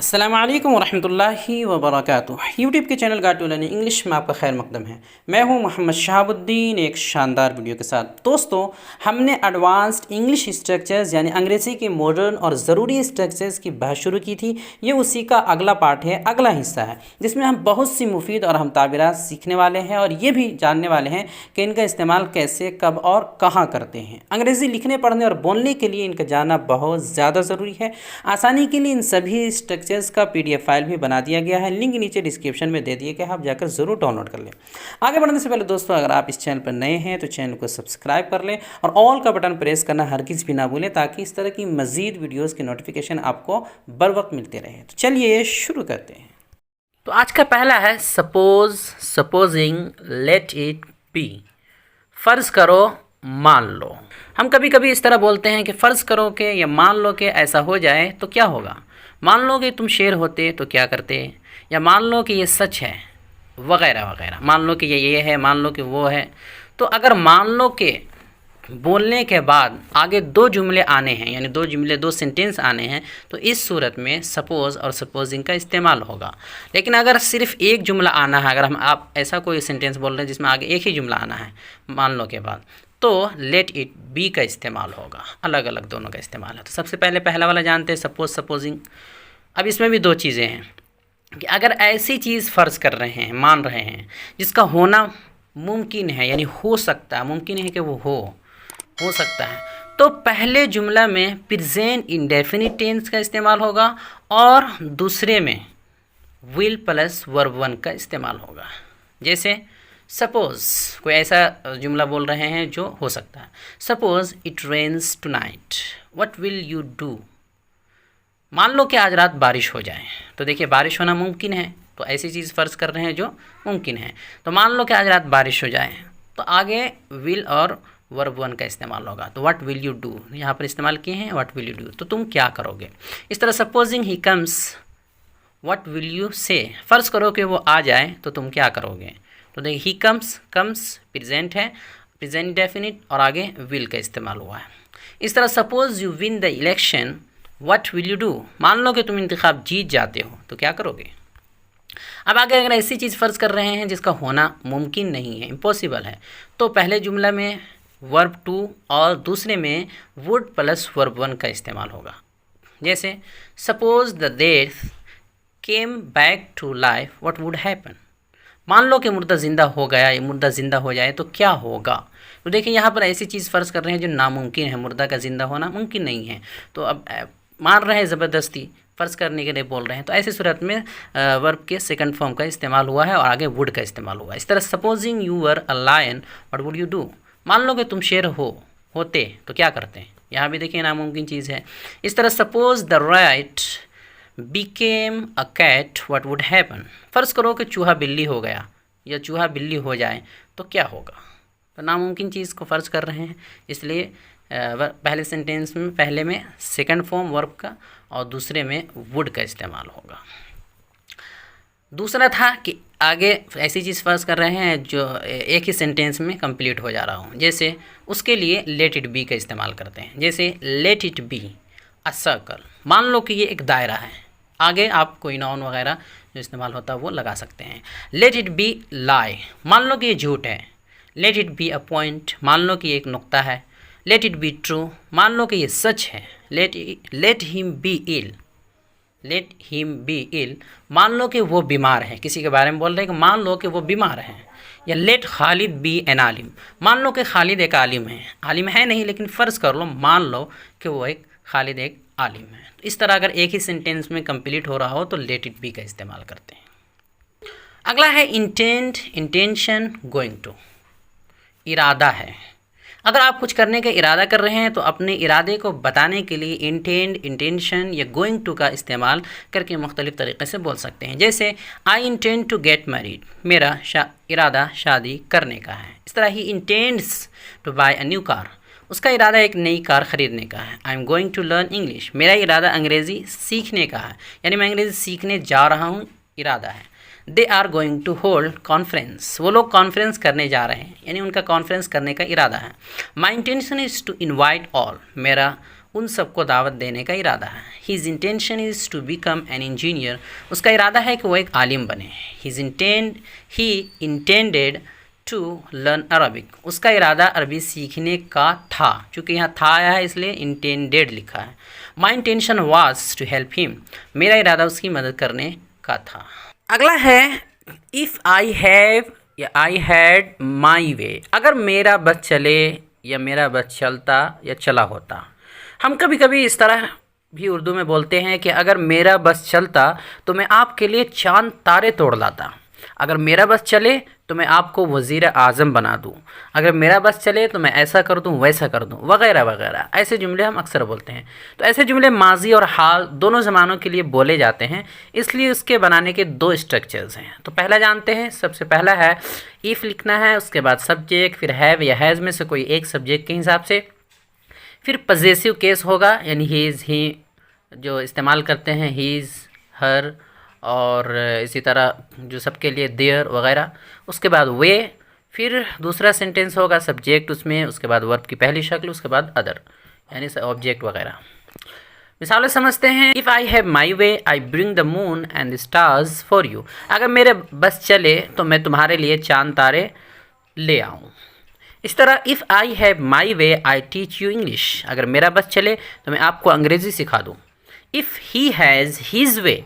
अस्सलाम वालेकुम वरहमतुल्लाहि वबरकातुह। यूट्यूब के channel guide to learning English में आपका खैर मकदम है। मैं हूं मोहम्मद शहाबुद्दीन एक शानदार वीडियो के साथ। दोस्तों, हमने एडवांस्ड इंग्लिश स्ट्रक्चर्स यानी अंग्रेज़ी के मॉडर्न और ज़रूरी स्ट्रक्चर्स की बहस शुरू की थी। ये उसी का अगला पार्ट है, अगला हिस्सा है, जिसमें हम बहुत सी मुफीद और हम ताबीरात सीखने वाले हैं और ये भी जानने वाले हैं कि इनका इस्तेमाल कैसे, कब और कहाँ करते हैं। अंग्रेज़ी लिखने, पढ़ने और बोलने के लिए इनका जानना बहुत ज़्यादा ज़रूरी है। आसानी के लिए इन सभी स्ट्रक्चर्स का पीडीएफ फाइल भी बना दिया गया है, लिंक नीचे डिस्क्रिप्शन में दे दिए गए, आप जाकर ज़रूर डाउनलोड कर लें। आगे बढ़ने से पहले दोस्तों, अगर आप इस चैनल पर नए हैं तो चैनल को सब्सक्राइब कर लें और ऑल का बटन प्रेस करना हरगिज़ भी ना भूलें, ताकि इस तरह की मज़ीद वीडियोज़ की नोटिफिकेशन आपको बर वक्त मिलते रहे। तो चलिए शुरू करते हैं। तो आज का पहला है suppose, supposing, let it be. फ़र्ज़ करो, मान लो। हम कभी कभी इस तरह बोलते हैं कि फ़र्ज़ करो कि या मान लो कि ऐसा हो जाए तो क्या होगा। मान लो कि तुम शेर होते तो क्या करते, या मान लो कि ये सच है, वगैरह वगैरह। मान लो कि ये है, मान लो कि वो है। तो अगर मान लो कि बोलने के बाद आगे दो जुमले आने हैं, यानी दो जुमले, दो सेंटेंस आने हैं, तो इस सूरत में सपोज़ और सपोजिंग का इस्तेमाल होगा। लेकिन अगर सिर्फ एक जुमला आना है, अगर आप ऐसा कोई सेंटेंस बोल रहे हैं जिसमें आगे एक ही जुमला आना है मान लो के बाद, तो लेट इट बी का इस्तेमाल होगा। अलग अलग दोनों का इस्तेमाल है। तो सबसे पहले पहला वाला जानते हैं, सपोज, सपोजिंग। अब इसमें भी दो चीज़ें हैं कि अगर ऐसी चीज़ फ़र्ज़ कर रहे हैं, मान रहे हैं, जिसका होना मुमकिन है, यानी हो सकता है, मुमकिन है कि वो हो सकता है, तो पहले जुमला में प्रेजेंट इंडेफिनिट टेंस का इस्तेमाल होगा और दूसरे में विल प्लस वर्ब वन का इस्तेमाल होगा। जैसे सपोज़ कोई ऐसा जुमला बोल रहे हैं जो हो सकता है। Suppose it rains tonight, what will you do. मान लो कि आज रात बारिश हो जाए, तो देखिए बारिश होना मुमकिन है, तो ऐसी चीज़ फ़र्ज़ कर रहे हैं जो मुमकिन है। तो मान लो कि आज रात बारिश हो जाए, तो आगे विल और वर्ब वन का इस्तेमाल होगा। तो व्हाट विल यू डू यहाँ पर इस्तेमाल किए हैं, व्हाट विल यू डू, तो तुम क्या करोगे। इस तरह supposing he comes, what will you से। फ़र्ज़ करो कि वो आ जाए तो तुम क्या करोगे। तो देखिए ही कम्स, कम्स प्रेजेंट है, प्रेजेंट डेफिनिट, और आगे विल का इस्तेमाल हुआ है। इस तरह suppose you win the election, what will you do. मान लो कि तुम इंतखाब जीत जाते हो तो क्या करोगे। अब आगे अगर ऐसी चीज़ फ़र्ज़ कर रहे हैं जिसका होना मुमकिन नहीं है, इम्पॉसिबल है, तो पहले जुमला में वर्ब टू और दूसरे में वुड प्लस वर्ब वन का इस्तेमाल होगा। जैसे suppose the death came back to life, what would happen. मान लो कि मुर्दा ज़िंदा हो गया, या मुर्दा ज़िंदा हो जाए तो क्या होगा। तो देखिए यहाँ पर ऐसी चीज़ फ़र्ज़ कर रहे हैं जो नामुमकिन है, मुर्दा का ज़िंदा होना मुमकिन नहीं है, तो अब मान रहे हैं, ज़बरदस्ती फ़र्ज़ करने के लिए बोल रहे हैं, तो ऐसी सूरत में वर्ब के सेकंड फॉर्म का इस्तेमाल हुआ है और आगे वुड का इस्तेमाल हुआ है। इस तरह supposing you were a lion, what would you do. मान लो कि तुम शेर होते तो क्या करते हैं, यहाँ भी देखिए नामुमकिन चीज़ है। इस तरह suppose the right became a cat, what would happen. फ़र्ज़ करो कि चूहा बिल्ली हो गया या चूहा बिल्ली हो जाए तो क्या होगा। तो नामुमकिन चीज़ को फ़र्ज़ कर रहे हैं, इसलिए पहले सेंटेंस में पहले में सेकंड फॉर्म वर्ब का और दूसरे में वुड का इस्तेमाल होगा। दूसरा था कि आगे ऐसी चीज़ फ़र्ज़ कर रहे हैं जो एक ही सेंटेंस में कंप्लीट हो जा रहा हूँ, जैसे उसके लिए लेट इट बी का इस्तेमाल करते हैं। जैसे let it be a circle. मान लो कि ये एक दायरा है, आगे आप कोई नाउन वगैरह जो इस्तेमाल होता है वो लगा सकते हैं। लेट इट बी लाई, मान लो कि ये झूठ है। Let it be a point, मान लो कि ये एक नुक्ता है। लेट इट बी ट्रू, मान लो कि ये सच है। Let him be ill, let him be ill, मान लो कि वो बीमार है, किसी के बारे में बोल रहे हैं कि मान लो कि वो बीमार है। या लेट खालिद बी एन आलिम, मान लो कि खालिद एक आलिम है, आलिम है नहीं लेकिन फ़र्ज़ कर लो, मान लो कि वो एक खालिद एक आलिम है। तो इस तरह अगर एक ही सेंटेंस में कंप्लीट हो रहा हो तो लेट इट बी का इस्तेमाल करते हैं। अगला है इंटेंट, इंटेंशन, गोइंग टू। इरादा है, अगर आप कुछ करने का इरादा कर रहे हैं तो अपने इरादे को बताने के लिए इंटेंड, इंटेंशन या गोइंग टू का इस्तेमाल करके मुख्तलिफ़ तरीक़े से बोल सकते हैं। जैसे I intend to get married, मेरा इरादा शादी करने का है। इस तरह ही intends to buy a new car, उसका इरादा एक नई कार ख़रीदने का है। I am going to learn English, मेरा इरादा अंग्रेज़ी सीखने का है, यानी मैं अंग्रेज़ी सीखने जा रहा हूँ, इरादा है। They are going to hold conference, वो लोग कॉन्फ्रेंस करने जा रहे हैं, यानी उनका कॉन्फ्रेंस करने का इरादा है। My intention is to invite all, मेरा उन सबको दावत देने का इरादा है। His intention is to become an engineer, उसका इरादा है कि वो एक आलिम बने। He intended to learn Arabic, उसका इरादा अरबी सीखने का था, चूँकि यहाँ था आया है इसलिए intended लिखा है। My intention was to help him, मेरा इरादा उसकी मदद करने का था। अगला है if I have या I had my way, अगर मेरा बस चले या मेरा बस चलता या चला होता। हम कभी कभी इस तरह भी उर्दू में बोलते हैं कि अगर मेरा बस चलता तो मैं आपके लिए चांद तारे तोड़ लाता, अगर मेरा बस चले तो मैं आपको वज़ीर आज़म बना दूँ, अगर मेरा बस चले तो मैं ऐसा कर दूँ वैसा कर दूँ, वगैरह वगैरह। ऐसे जुमले हम अक्सर बोलते हैं। तो ऐसे जुमले माजी और हाल दोनों ज़मानों के लिए बोले जाते हैं, इसलिए उसके बनाने के दो स्ट्रक्चर्स हैं। तो पहला जानते हैं, सबसे पहला है इफ़ लिखना है, उसके बाद सब्जेक्ट, फिर हैव या हैज़ में से कोई एक सब्जेक्ट के हिसाब से, फिर पजेसिव केस होगा, यानी ही इज़, ही जो इस्तेमाल करते हैं, ही इज़, हर, और इसी तरह जो सबके लिए देयर वगैरह। उसके बाद वे, फिर दूसरा सेंटेंस होगा सब्जेक्ट उसमें, उसके बाद वर्ब की पहली शक्ल, उसके बाद अदर यानी ऑब्जेक्ट वगैरह। मिसालें समझते हैं। If I have my way I bring the moon and the stars for you, अगर मेरे बस चले तो मैं तुम्हारे लिए चांद तारे ले आऊँ। इस तरह if I have my way I teach you English, अगर मेरा बस चले तो मैं आपको अंग्रेज़ी सिखा दूँ। If he has his way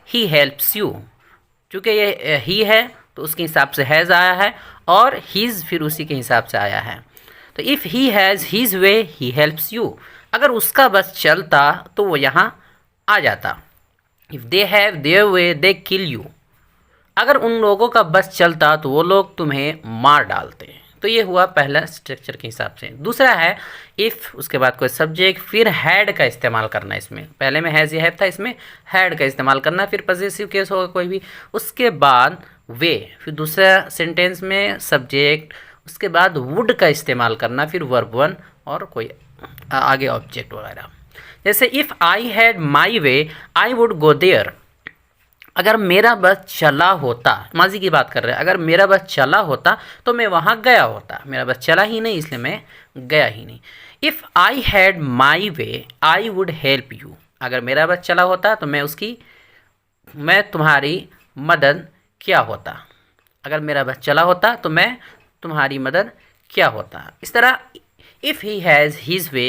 he helps you, चूँकि ये ही है तो उसके हिसाब से हैज़ आया है और हीज़ फिर उसी के हिसाब से आया है। तो if he has his way he helps you, अगर उसका बस चलता तो वो यहाँ आ जाता। If they have their way they kill you, अगर उन लोगों का बस चलता तो वो लोग तुम्हें मार डालते। तो ये हुआ पहला स्ट्रक्चर के हिसाब से। दूसरा है इफ़, उसके बाद कोई सब्जेक्ट, फिर हैड का इस्तेमाल करना। इसमें पहले में हैज़ या हैव था, इसमें हैड का इस्तेमाल करना, फिर पजेसिव केस होगा कोई भी, उसके बाद वे, फिर दूसरा सेंटेंस में सब्जेक्ट, उसके बाद वुड का इस्तेमाल करना, फिर वर्ब वन और कोई आगे ऑब्जेक्ट वगैरह। जैसे if I had my way I would go there, अगर मेरा बस चला होता, माजी की बात कर रहे हैं, अगर मेरा बस चला होता तो मैं वहाँ गया होता। मेरा बस चला ही नहीं इसलिए मैं गया ही नहीं। If I had my way I would help you, अगर मेरा बस चला होता तो मैं तुम्हारी मदद क्या होता, अगर मेरा बस चला होता तो मैं तुम्हारी मदद क्या होता। इस तरह if he has his way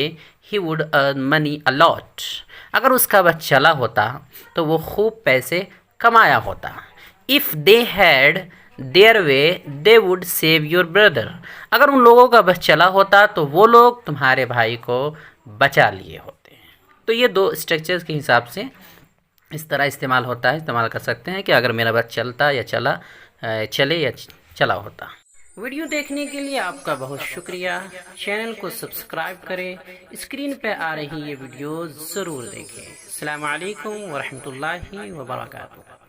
he would earn money a lot, अगर उसका बस चला होता तो वो खूब पैसे कमाया होता। If they had their way they would save your brother, अगर उन लोगों का बस चला होता तो वो लोग तुम्हारे भाई को बचा लिए होते। तो ये दो स्ट्रक्चर्स के हिसाब से इस तरह इस्तेमाल होता है, इस्तेमाल कर सकते हैं कि अगर मेरा बस चलता या चले या चला होता। वीडियो देखने के लिए आपका बहुत शुक्रिया। चैनल को सब्सक्राइब करें, स्क्रीन पे आ रही ये वीडियो ज़रूर देखें। अस्सलामु अलैकुम वरहमतुल्लाहि वबरकातुहू।